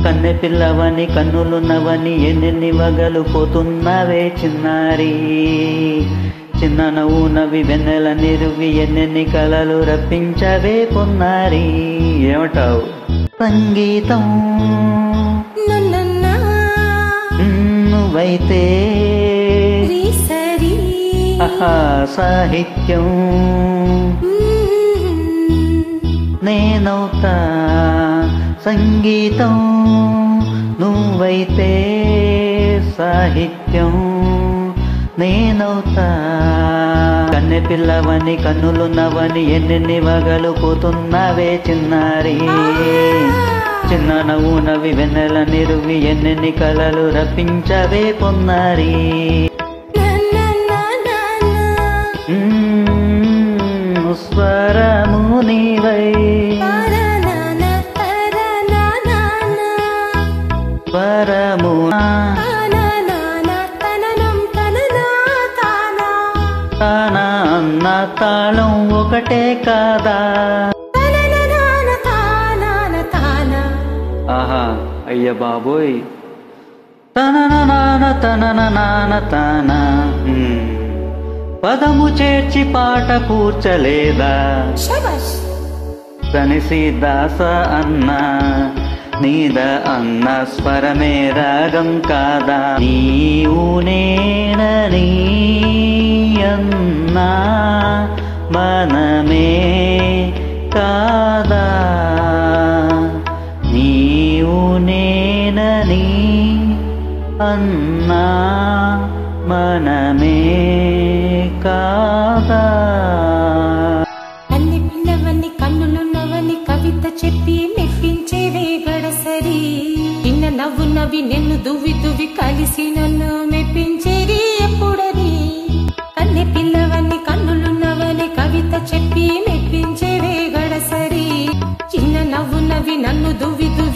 కన్నె పిల్లవని కన్నులున్నవని ఎన్నెన్ని వగలు పోతున్నవే చిన్నారి. చిన్న నవ్వునవి వెన్నెల నిరువి ఎన్నెన్ని కలలు రప్పించవే పొన్నారి. ఏమంటావు? సంగీతం నువ్వైతే ఆహా సాహిత్యం నేనవుతా. సంగీతం నువ్వైతే సాహిత్యం నేనవుతా. కన్నె పిల్లవని కన్నులున్నవని ఎన్నెన్ని వగలు పోతున్నవే చిన్నారి. చిన్న నవ్వునవి వెన్నెల నిరువి ఎన్నెన్ని కలలు రప్పించవే పొన్నారి. స్వరము నీవై స్వరము తానా అన్న తాళం ఒకటే కాదా. ఆహా అయ్య బాబోయ్. తనన తనన తాన పదము చేర్చి పాట కూర్చలేదా. తనిసి దాస అన్న నీద అన్న స్వరమే రాగం కాదా. నీవు నేనని అన్నా మనమే కాదా. నీవు నేనని అన్నా మనమే కాదా. అన్ని పిల్లవని కన్నులున్నవని కవిత చెప్పి మెప్పించేవే గడసరి. నిన్న నవ్వునవి నిన్ను దువ్వి దువ్వి కలిసి నన్ను మెప్పించేది ఎప్పుడని. కన్నె పిల్లవని కన్నులున్నవని కవిత చెప్పి మెప్పించేవే గడసరి. చిన్న నవ్వునవి నన్ను దువ్వి దువ్వి